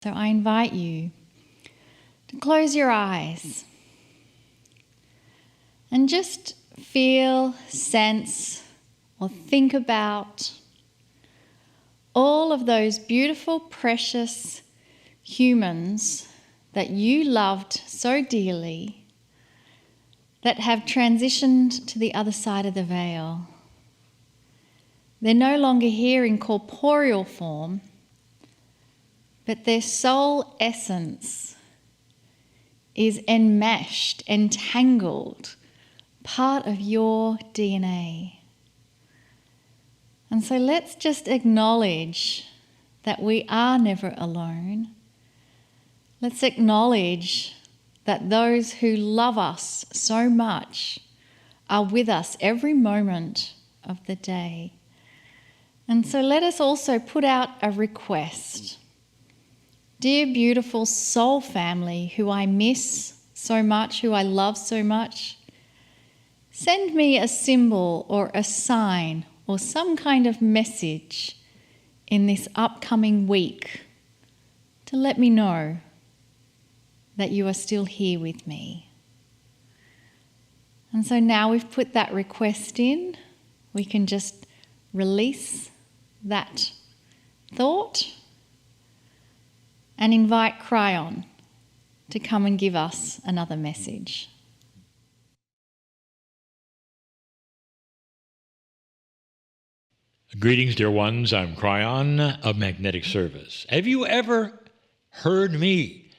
So I invite you to close your eyes and just feel, sense, or think about all of those beautiful, precious humans that you loved so dearly that have transitioned to the other side of the veil. They're no longer here in corporeal form, but their soul essence is enmeshed, entangled, part of your DNA. And so let's just acknowledge that we are never alone. Let's acknowledge that those who love us so much are with us every moment of the day. And so let us also put out a request. Dear beautiful soul family who I miss so much, who I love so much, send me a symbol or a sign or some kind of message in this upcoming week to let me know that you are still here with me. And so now we've put that request in, we can just release that thought and invite Kryon to come and give us another message. Greetings, dear ones. I'm Kryon of Magnetic Service. Have you ever heard me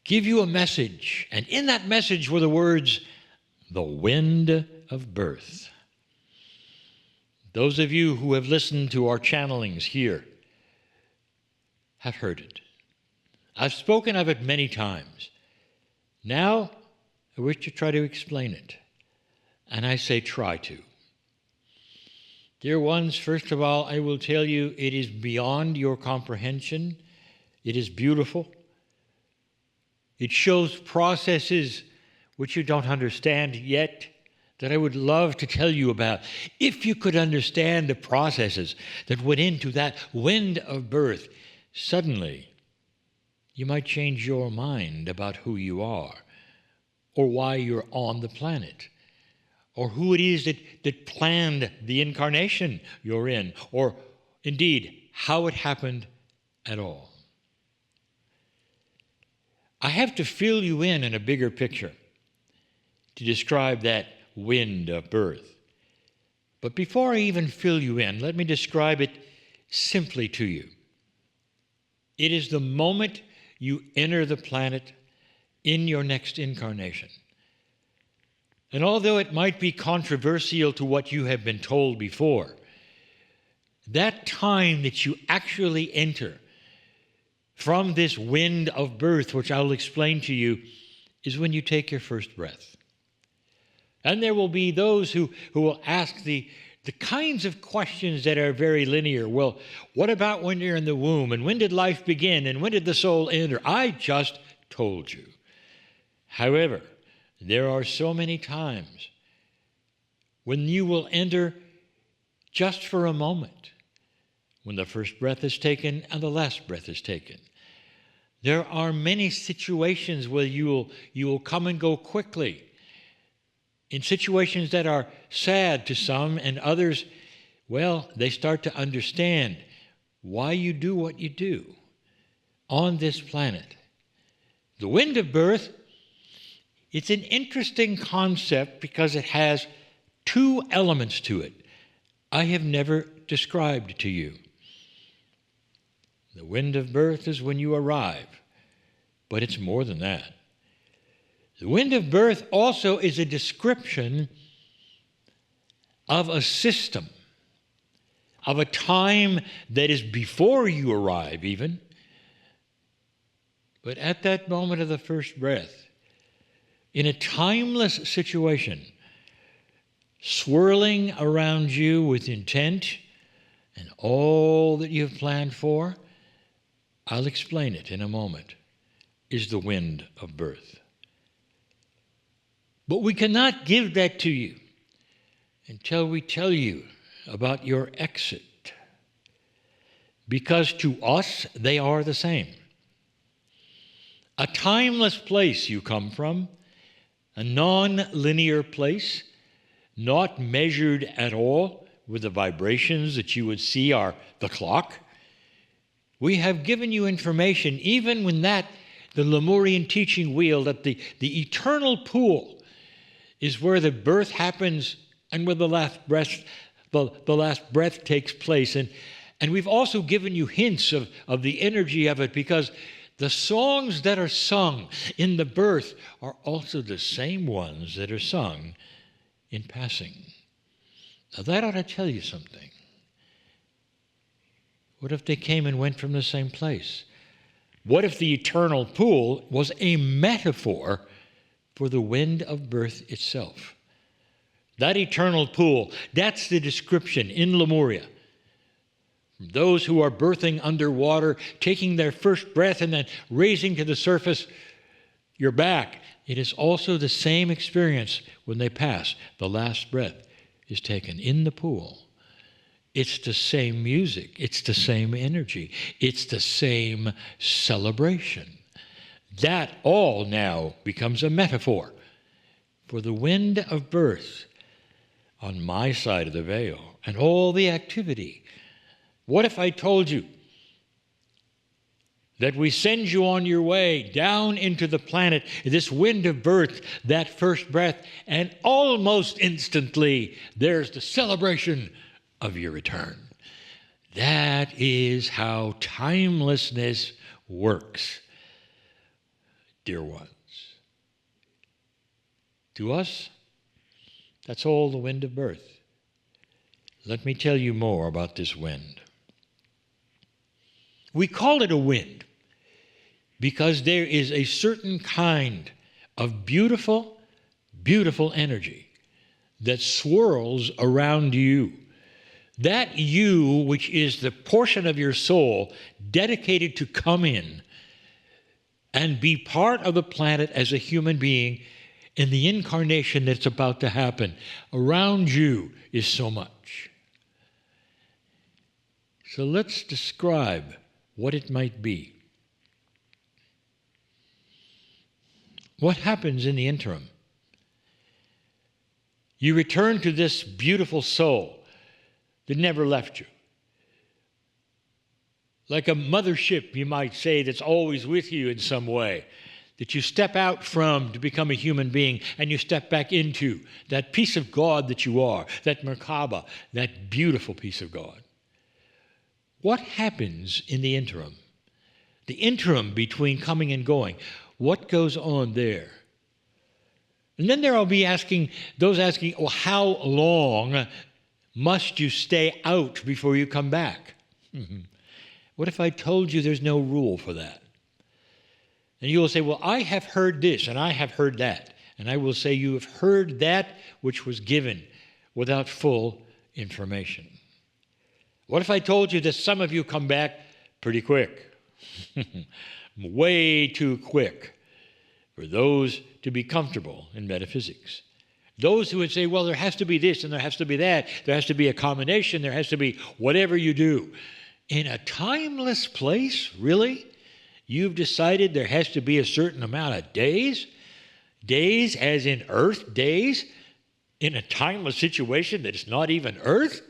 give you a message, and in that message were the words, the wind of birth? Those of you who have listened to our channelings here have heard it. I've spoken of it many times. Now, I wish to try to explain it. And I say try to. Dear ones, first of all, I will tell you it is beyond your comprehension. It is beautiful. It shows processes which you don't understand yet that I would love to tell you about. If you could understand the processes that went into that wind of birth, suddenly you might change your mind about who you are, or why you're on the planet, or who it is that planned the incarnation you're in, or indeed how it happened at all. I have to fill you in a bigger picture to describe that wind of birth. But before I even fill you in, let me describe it simply to you. It is the moment you enter the planet in your next incarnation. And although it might be controversial to what you have been told before, that time that you actually enter from this wind of birth, which I'll explain to you, is when you take your first breath. And there will be those who will ask the kinds of questions that are very linear. Well, what about when you're in the womb? And when did life begin? And when did the soul enter? I just told you. However, there are so many times when you will enter just for a moment, when the first breath is taken and the last breath is taken. There are many situations where you will come and go quickly, in situations that are sad to some, and others, well, they start to understand why you do what you do on this planet. The wind of birth, it's an interesting concept because it has two elements to it I have never described to you. The wind of birth is when you arrive, but it's more than that. The wind of birth also is a description of a system, of a time that is before you arrive even, but at that moment of the first breath, in a timeless situation, swirling around you with intent and all that you have planned for, I'll explain it in a moment, is the wind of birth. But we cannot give that to you until we tell you about your exit, because to us they are the same. A timeless place you come from, a non-linear place, not measured at all with the vibrations that you would see are the clock. We have given you information, even when the Lemurian teaching wheel, that the eternal pool is where the birth happens and where the last breath takes place. And we've also given you hints of the energy of it, because the songs that are sung in the birth are also the same ones that are sung in passing. Now that ought to tell you something. What if they came and went from the same place? What if the eternal pool was a metaphor for the wind of birth itself? That eternal pool, that's the description in Lemuria. Those who are birthing underwater, taking their first breath and then raising to the surface, you're back. It is also the same experience when they pass. The last breath is taken in the pool. It's the same music. It's the same energy. It's the same celebration. That all now becomes a metaphor for the wind of birth on my side of the veil and all the activity. What if I told you that we send you on your way down into the planet, this wind of birth, that first breath, and almost instantly there's the celebration of your return? That is how timelessness works, dear ones. To us, that's all the wind of birth. Let me tell you more about this wind. We call it a wind because there is a certain kind of beautiful, beautiful energy that swirls around you. That you, which is the portion of your soul dedicated to come in and be part of the planet as a human being in the incarnation that's about to happen, around you is so much. So let's describe what it might be. What happens in the interim? You return to this beautiful soul that never left you. Like a mothership, you might say, that's always with you in some way, that you step out from to become a human being, and you step back into that piece of God that you are, that Merkaba, that beautiful piece of God. What happens in the interim? The interim between coming and going. What goes on there? And then there will be those asking, well, how long must you stay out before you come back? What if I told you there's no rule for that? And you will say, well, I have heard this and I have heard that. And I will say, you have heard that which was given without full information. What if I told you that some of you come back pretty quick? Way too quick for those to be comfortable in metaphysics. Those who would say, well, there has to be this and there has to be that. There has to be a combination. There has to be whatever you do. In a timeless place, really? You've decided there has to be a certain amount of days? Days as in Earth days? In a timeless situation that is not even Earth?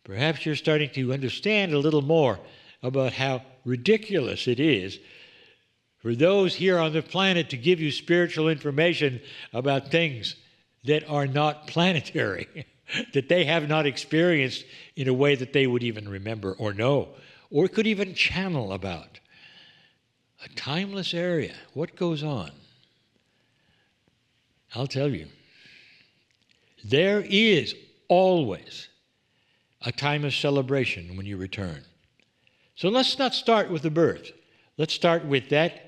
Perhaps you're starting to understand a little more about how ridiculous it is for those here on the planet to give you spiritual information about things that are not planetary, that they have not experienced in a way that they would even remember or know, or could even channel about. A timeless area. What goes on? I'll tell you. There is always a time of celebration when you return. So let's not start with the birth. Let's start with that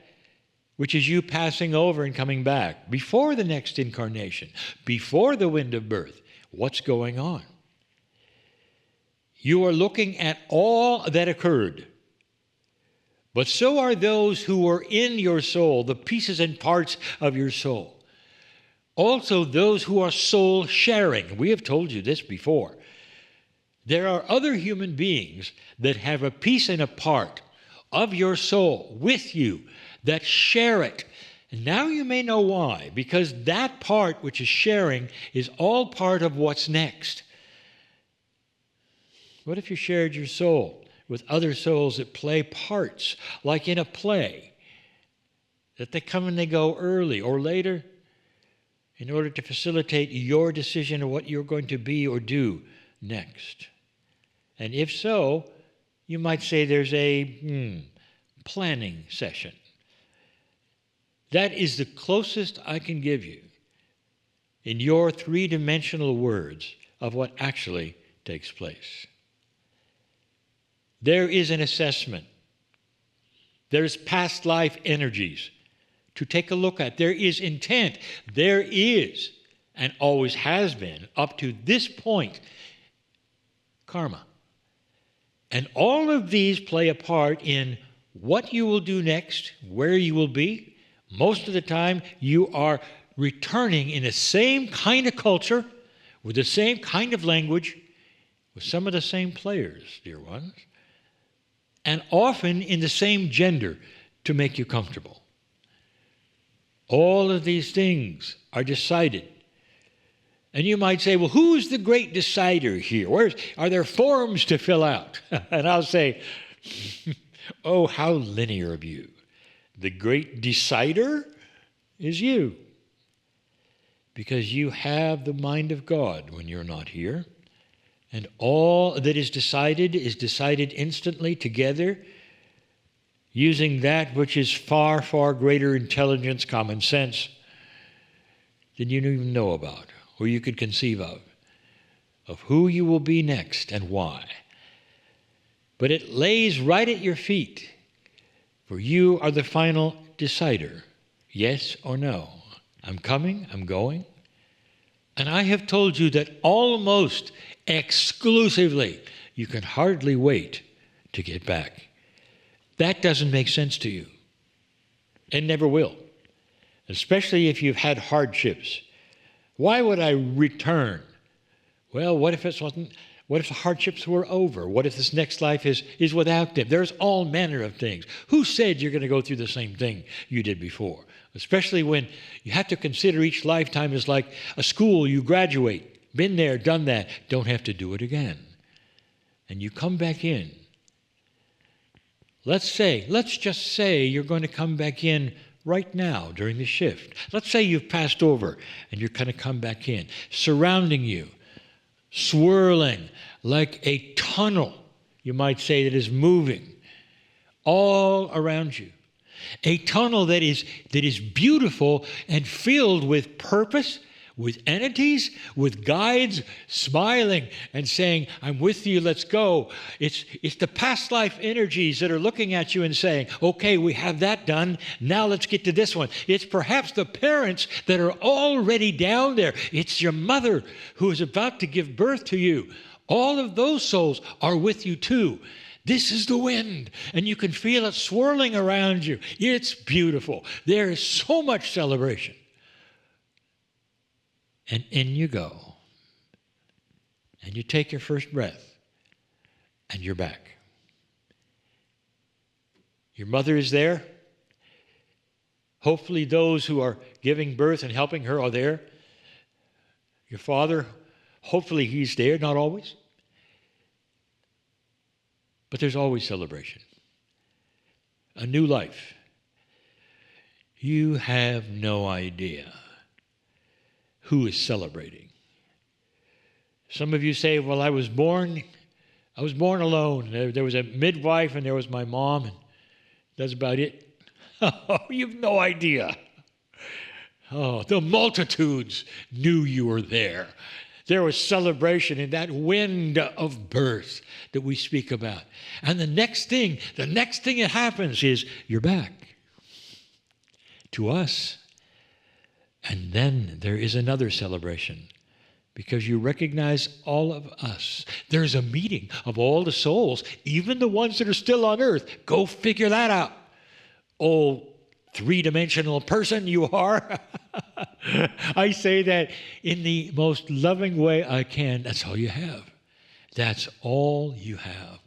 which is you passing over and coming back, before the next incarnation, before the wind of birth. What's going on? You are looking at all that occurred, but so are those who were in your soul, the pieces and parts of your soul. Also those who are soul sharing. We have told you this before. There are other human beings that have a piece and a part of your soul with you that share it. And now you may know why, because that part which is sharing is all part of what's next. What if you shared your soul with other souls that play parts, like in a play, that they come and they go early or later in order to facilitate your decision of what you're going to be or do next? And if so, you might say there's a planning session. That is the closest I can give you in your three-dimensional words of what actually takes place. There is an assessment. There's past life energies to take a look at. There is intent. There is, and always has been, up to this point, karma. And all of these play a part in what you will do next, where you will be. Most of the time, you are returning in the same kind of culture, with the same kind of language, with some of the same players, dear ones, and often in the same gender to make you comfortable. All of these things are decided. And you might say, well, who's the great decider here? Are there forms to fill out? And I'll say, oh, how linear of you. The great decider is you. Because you have the mind of God when you're not here. And all that is decided instantly together using that which is far, far greater intelligence, common sense, than you even know about or you could conceive of who you will be next and why. But it lays right at your feet, for you are the final decider, yes or no. I'm coming, I'm going. And I have told you that almost exclusively you can hardly wait to get back. That doesn't make sense to you. It never will. Especially if you've had hardships. Why would I return? Well, what if it wasn't? What if the hardships were over? What if this next life is without them? There's all manner of things. Who said you're going to go through the same thing you did before? Especially when you have to consider each lifetime as like a school. You graduate. Been there, done that. Don't have to do it again. And you come back in. Let's just say you're going to come back in right now during the shift. Let's say you've passed over and you're going to come back in. Surrounding you, swirling like a tunnel, you might say, that is moving all around you. A tunnel that is beautiful and filled with purpose, with entities, with guides smiling and saying, I'm with you, let's go. It's the past life energies that are looking at you and saying, okay, we have that done. Now let's get to this one. It's perhaps the parents that are already down there. It's your mother who is about to give birth to you. All of those souls are with you too. This is the wind, and you can feel it swirling around you. It's beautiful. There is so much celebration. And in you go. And you take your first breath. And you're back. Your mother is there. Hopefully those who are giving birth and helping her are there. Your father, hopefully he's there, not always. But there's always celebration. A new life. You have no idea who is celebrating. Some of you say, well, I was born alone. There was a midwife and there was my mom, and that's about it. Oh, you've no idea. Oh, the multitudes knew you were there. There was celebration in that wind of birth that we speak about. And the next thing that happens is you're back to us. And then there is another celebration because you recognize all of us. There's a meeting of all the souls, even the ones that are still on earth. Go figure that out. Oh, three-dimensional person you are. I say that in the most loving way I can. That's all you have. That's all you have.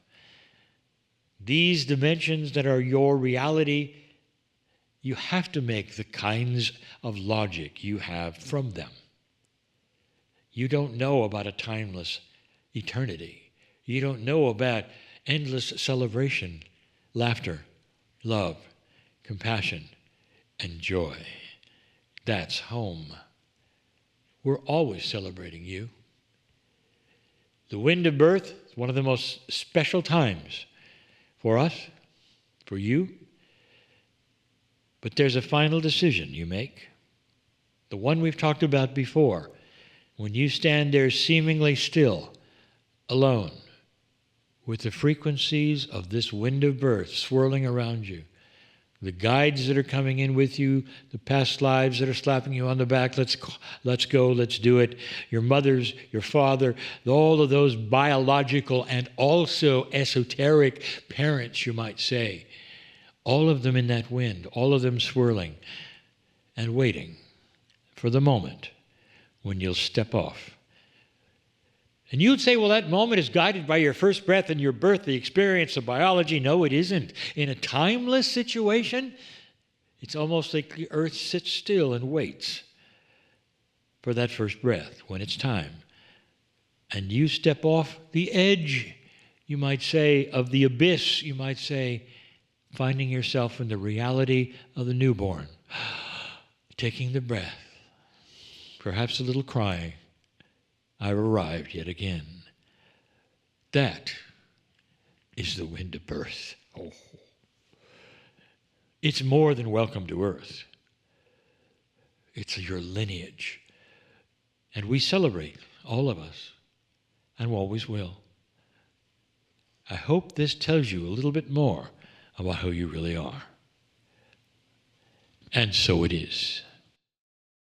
These dimensions that are your reality you have to make the kinds of logic you have from them. You don't know about a timeless eternity. You don't know about endless celebration, laughter, love, compassion, and joy. That's home. We're always celebrating you. The wind of birth is one of the most special times for us, for you. But there's a final decision you make. The one we've talked about before. When you stand there seemingly still, alone, with the frequencies of this wind of birth swirling around you, the guides that are coming in with you, the past lives that are slapping you on the back, let's go, let's do it, your mothers, your father, all of those biological and also esoteric parents, you might say, all of them in that wind, all of them swirling and waiting for the moment when you'll step off. And you'd say, well, that moment is guided by your first breath and your birth, the experience of biology. No, it isn't. In a timeless situation, it's almost like the earth sits still and waits for that first breath when it's time. And you step off the edge, you might say, of the abyss, you might say, finding yourself in the reality of the newborn, taking the breath, perhaps a little crying. I've arrived yet again. That is the wind of birth. Oh. It's more than welcome to earth. It's your lineage. And we celebrate, all of us, and always will. I hope this tells you a little bit more about who you really are. And so it is.